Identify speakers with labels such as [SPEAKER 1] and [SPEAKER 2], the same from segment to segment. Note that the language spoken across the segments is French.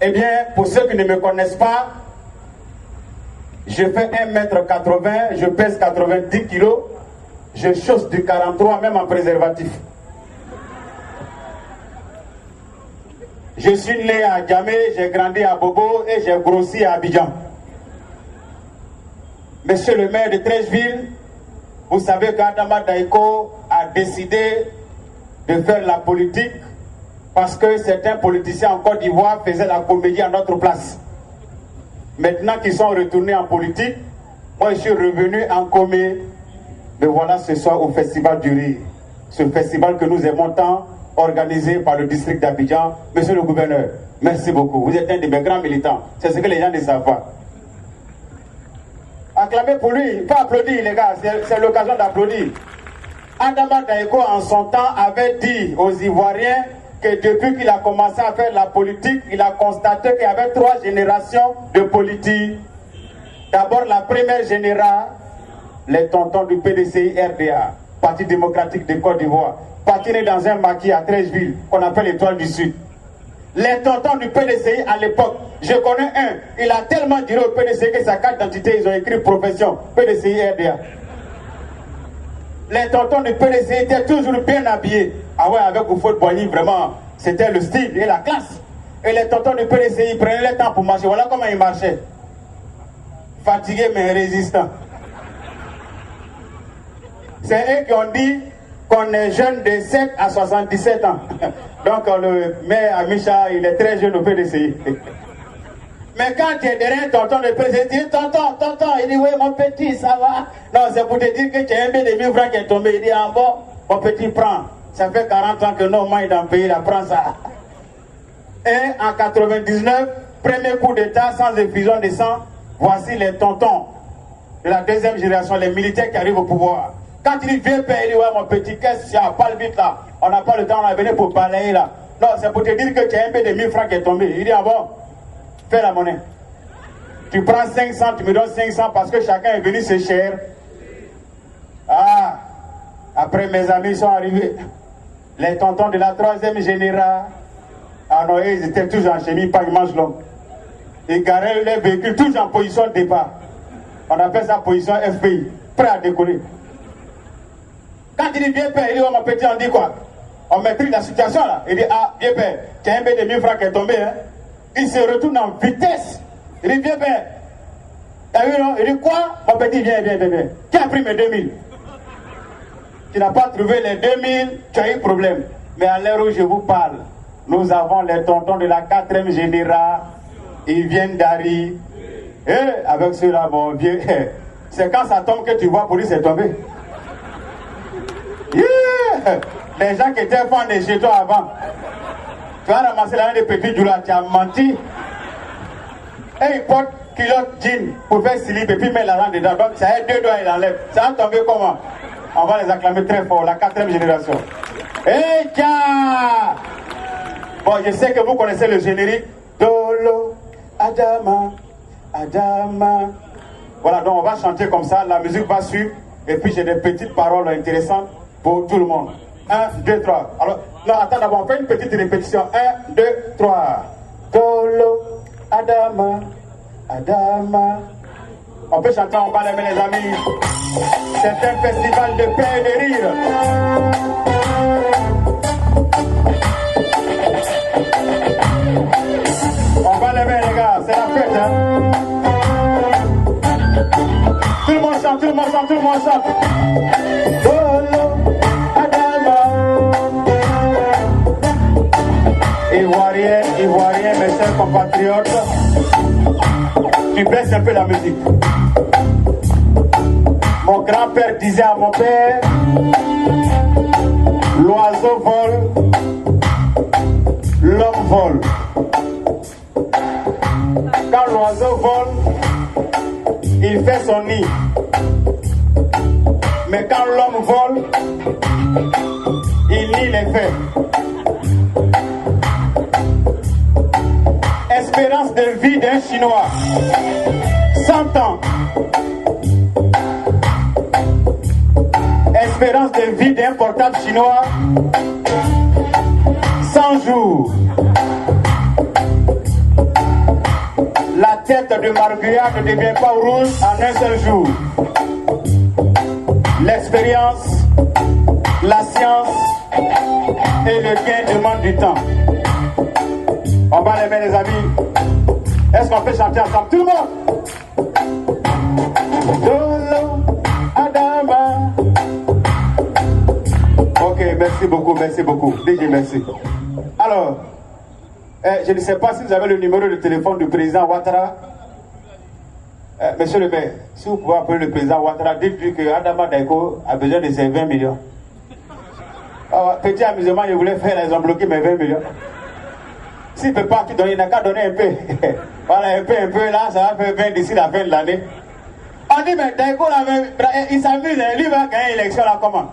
[SPEAKER 1] Eh bien, pour ceux qui ne me connaissent pas, je fais 1m80, je pèse 90 kg, je chausse du 43 même en préservatif. Je suis né à Djamé, j'ai grandi à Bobo et j'ai grossi à Abidjan. Monsieur le maire de Treichville, vous savez qu'Adama Daïko a décidé de faire la politique parce que certains politiciens en Côte d'Ivoire faisaient la comédie à notre place. Maintenant qu'ils sont retournés en politique, moi je suis revenu en comé. Me voilà ce soir au Festival du Rire. Ce festival que nous aimons tant, organisé par le district d'Abidjan. Monsieur le gouverneur, merci beaucoup. Vous êtes un de mes grands militants. C'est ce que les gens ne savent pas. Acclamez pour lui. Il faut applaudir les gars. C'est l'occasion d'applaudir. Adama Daïko en son temps avait dit aux Ivoiriens que depuis qu'il a commencé à faire la politique, il a constaté qu'il y avait 3 générations de politiques. D'abord la première génération, les tontons du PDCI RDA, Parti démocratique de Côte d'Ivoire, parti né dans un maquis à Treichville, qu'on appelle l'Étoile du Sud. Les tontons du PDCI à l'époque, je connais un, il a tellement dit au PDCI que sa carte d'identité, ils ont écrit profession, PDCI RDA. Les tontons du PDCI étaient toujours bien habillés. Ah ouais, avec Oufou de Boigny, vraiment, c'était le style et la classe. Et les tontons du PDCI prenaient le temps pour marcher. Voilà comment ils marchaient. Fatigués mais résistants. C'est eux qui ont dit qu'on est jeune de 7 à 77 ans. Donc le maire Amicha, il est très jeune au PDCI. Mais quand tu es derrière tonton de PDCI, il dit tonton, il dit oui mon petit, ça va. Non, c'est pour te dire que tu as un peu de 1000 francs qui est tombé. Il dit ah bon, mon petit prends. Ça fait 40 ans que nos mains dans le pays, là, prends ça. Et en 99, premier coup d'état sans effusion de sang, voici les tontons de la deuxième génération, les militaires qui arrivent au pouvoir. Quand il dit vieux père, il dit ouais mon petit, qu'est-ce qu'il y a, parle vite là. On n'a pas le temps, on est venu pour balayer là. Non, c'est pour te dire que tu as un peu de 1000 francs qui est tombé. Il dit ah bon, fais la monnaie. Tu prends 500, tu me donnes 500 parce que chacun est venu se cher. Ah, après mes amis sont arrivés. Les tontons de la troisième génération. Ah non, ils étaient tous en chemise, pas une manche longue. Ils garaient les véhicules tous en position de départ. On appelle ça position FPI, prêt à décoller. Quand il dit vieux père, il dit oh mon petit, on dit quoi? On maîtrise la situation là. Il dit ah vieux père, tu as un peu de 1000 francs qui est tombé, hein? Il se retourne en vitesse. Il dit vieux père, t'as vu non? Il dit quoi? Mon petit, viens. Qui a pris mes 2000? Tu n'as pas trouvé les 2000, tu as eu problème. Mais à l'heure où je vous parle, nous avons les tontons de la 4e génération. Ils viennent d'arriver. Et avec ceux-là, mon vieux, c'est quand ça tombe que tu vois pour lui c'est tombé. Yeah! Les gens qui étaient fans de chez toi avant. Tu as ramassé la main des petits du là, tu as menti. Et ils portent culotte jean pour faire slip et puis mettre l'argent dedans. Donc ça a 2 doigts, il enlève. Ça va tomber comment? On va les acclamer très fort, la 4e génération. Hey, tiens! Bon, je sais que vous connaissez le générique. Dolo, Adama, Adama. Voilà, donc on va chanter comme ça, la musique va suivre. Et puis j'ai des petites paroles intéressantes pour tout le monde. 1, 2, 3. Alors, non, attends d'abord, on fait une petite répétition. 1, 2, 3. Dolo, Adama, Adama. On peut chanter en bas les mains, les amis. C'est un festival de paix et de rire. On va les mains, les gars, c'est la fête, hein. Tout le monde chante, tout le monde chante, tout le monde chante. Dolo, Adama. Ivoirien, mes chers compatriotes, tu baisses un peu la musique. Mon grand-père disait à mon père, l'oiseau vole, l'homme vole. Quand l'oiseau vole, il fait son nid. Mais quand l'homme vole, il nie les faits. Espérance de vie d'un Chinois, 100 ans. Espérance de vie d'un portable chinois, 100 jours. l'assiette de marguerite ne devient pas rouge en un seul jour. L'expérience, la science et le gain demandent du temps. On va les mettre, les amis. Est-ce qu'on peut chanter ensemble? Tout le monde. Dolo, Adama. Ok, merci beaucoup, merci beaucoup. DJ, merci. Alors, je ne sais pas si vous avez le numéro de téléphone du président Ouattara. Monsieur le maire, si vous pouvez appeler le président Ouattara, dites-lui que Adama Daiko a besoin de ses 20 millions. Alors, petit amusement, il voulait faire, ils ont bloqué mes 20 millions. S'il ne peut pas donner, il n'a qu'à donner un peu. Voilà, un peu, là, ça va faire 20 d'ici la fin de l'année. On dit, mais Daiko, il s'amuse, lui va gagner l'élection là, comment?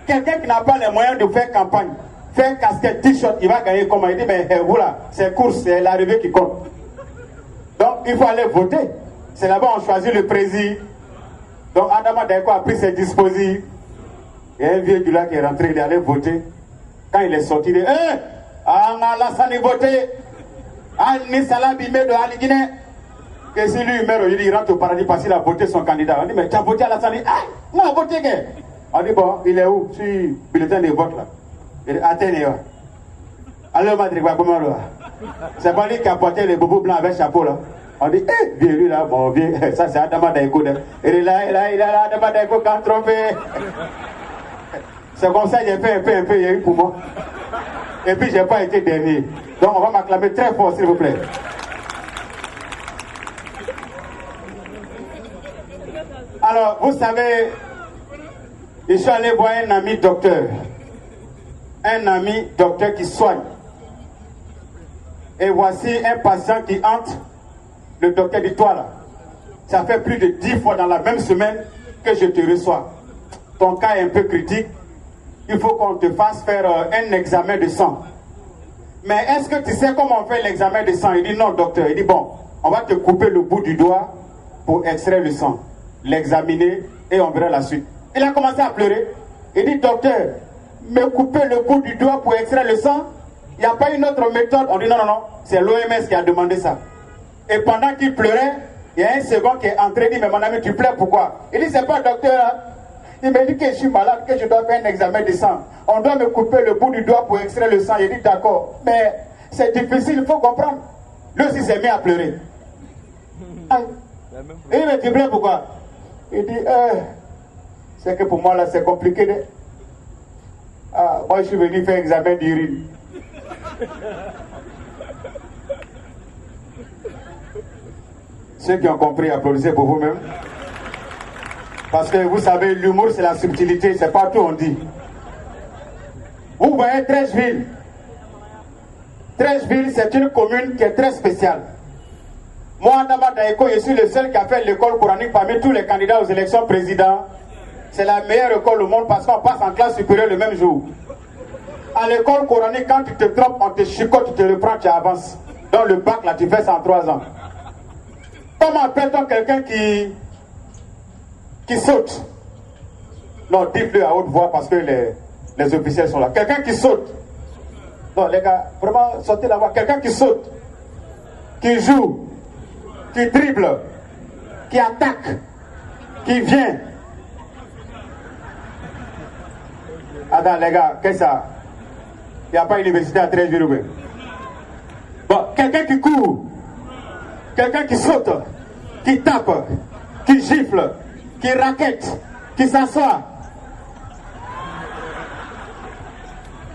[SPEAKER 1] Quelqu'un qui n'a pas les moyens de faire campagne, faire casquette, t-shirt, il va gagner comment? Il dit, mais vous là, c'est course, c'est l'arrivée qui compte. Donc, il faut aller voter. C'est là-bas on choisit le président. Donc, Adama Daiko a pris ses dispositions. Il y a un vieux du là qui est rentré, il est allé voter. Quand il est sorti, il dit, Alassane voté. Ni Salabi de Aligine. Que si lui meurt, il rentre au paradis parce qu'il a voté son candidat. On dit, mais tu as voté Alassane? Ah, non, voté que. On dit, bon, il est où? Sur le bulletin de vote là. Il est atteint. Alors, Madrid, comment là? C'est pas lui qui a porté les bobos blancs avec chapeau là. On dit, vieux lui là, bon vieux, ça c'est Adama Daiko. Il est là, Adama Daiko quand trompé. C'est comme ça, j'ai fait un peu, il y a eu pour moi. Et puis, j'ai pas été dernier. Donc, on va m'acclamer très fort, s'il vous plaît. Alors, vous savez, je suis allé voir un ami docteur. Un ami docteur qui soigne. Et voici un patient qui hante. Le docteur dit, toi là, ça fait plus de 10 fois dans la même semaine que je te reçois. Ton cas est un peu critique. Il faut qu'on te fasse faire un examen de sang. Mais est-ce que tu sais comment on fait l'examen de sang? Il dit, non docteur. Il dit, bon, on va te couper le bout du doigt pour extraire le sang. L'examiner et on verra la suite. Il a commencé à pleurer. Il dit, docteur, me couper le bout du doigt pour extraire le sang? Il n'y a pas une autre méthode? On dit, non, c'est l'OMS qui a demandé ça. Et pendant qu'il pleurait, il y a un second qui est entré, il dit, mais mon ami, tu pleures pourquoi? Il dit, c'est pas docteur, hein? Il me dit que je suis malade, que je dois faire un examen de sang. On doit me couper le bout du doigt pour extraire le sang. Il dit, d'accord, mais c'est difficile, il faut comprendre. Lui aussi s'est mis à pleurer. Et il me dit, mais pourquoi? Il dit, c'est que pour moi, là, c'est compliqué. Moi, je suis venu faire un examen d'urine. Ceux qui ont compris, applaudissez pour vous-même. Parce que vous savez, l'humour, c'est la subtilité, c'est pas tout on dit. Vous voyez Trècheville. Trècheville, c'est une commune qui est très spéciale. Moi, Adama Daiko, je suis le seul qui a fait l'école coranique parmi tous les candidats aux élections présidents. C'est la meilleure école au monde parce qu'on passe en classe supérieure le même jour. À l'école coranique, quand tu te trompes, on te chicote, tu te reprends, tu avances. Dans le bac, là, tu fais ça en 3 ans. Comment appelle-t-on quelqu'un qui saute? Non, dites-le à haute voix parce que les officiels sont là. Quelqu'un qui saute. Non, les gars, vraiment, sortez la voix. Quelqu'un qui saute, qui joue, qui dribble, qui attaque, qui vient. Attends, les gars, qu'est-ce que ça? Il n'y a pas d'université à 13 000. Bon, quelqu'un qui court, quelqu'un qui saute, qui tape, qui gifle, qui raquette, qui s'assoit.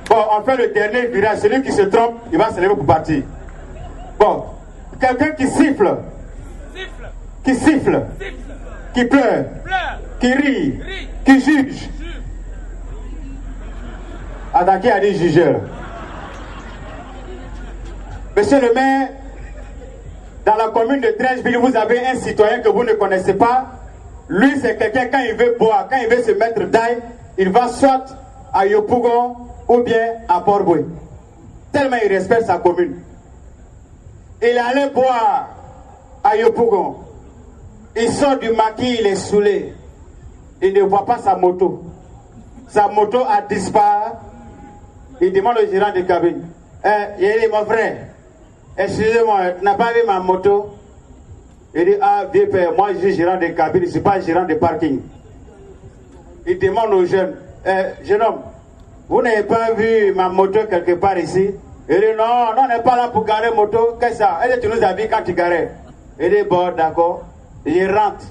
[SPEAKER 1] Bon, on fait le dernier virage. Celui qui se trompe, il va se lever pour partir. Bon, quelqu'un qui siffle, qui siffle, qui pleure, qui rit, qui juge. Attends, qui a dit jugeur? Monsieur le maire, dans la commune de Trècheville, vous avez un citoyen que vous ne connaissez pas. Lui, c'est quelqu'un, quand il veut boire, quand il veut se mettre d'ail, il va soit à Yopougon ou bien à Port-Boué. Tellement il respecte sa commune. Il est allé boire à Yopougon. Il sort du maquis, il est saoulé. Il ne voit pas sa moto. Sa moto a disparu. Il demande au gérant de cabine. Il dit, mon frère, excusez-moi, tu n'as pas vu ma moto? Il dit, ah, vieux père, moi je suis gérant de cabine, je ne suis pas gérant de parking. Il demande aux jeunes, jeune homme, vous n'avez pas vu ma moto quelque part ici? Il dit, non, non, on n'est pas là pour garer moto. Qu'est-ce que ça? Est-ce que tu nous as vu quand tu garais? Il dit, bon, d'accord. Je rentre.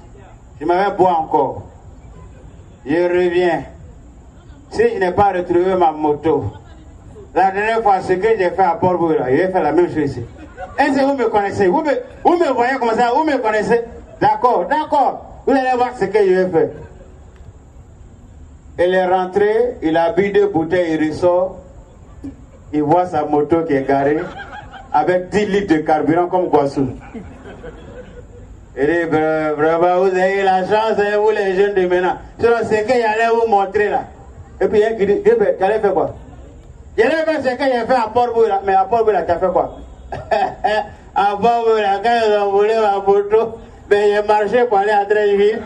[SPEAKER 1] Je m'avais boire encore. Je reviens. Si je n'ai pas retrouvé ma moto, la dernière fois, ce que j'ai fait à Port-Bouille, j'ai fait la même chose ici. Est-ce que vous me connaissez? Vous me voyez comme ça? Vous me connaissez? D'accord, d'accord. Vous allez voir ce que j'ai fait. Il est rentré, il a bu 2 bouteilles, il ressort. Il voit sa moto qui est garée avec 10 litres de carburant comme Guassou. Il dit, vraiment, vous avez la chance, vous les jeunes de maintenant. Sinon, c'est que j'allais vous montrer là. Et puis, il dit, tu allais faire quoi? J'allais faire ce que j'ai fait à Port-Bouille, mais à Port-Bouille, tu as fait quoi? À Port-Bouille, quand ils ont volé ma moto, ben, j'ai marché pour aller à Tréville.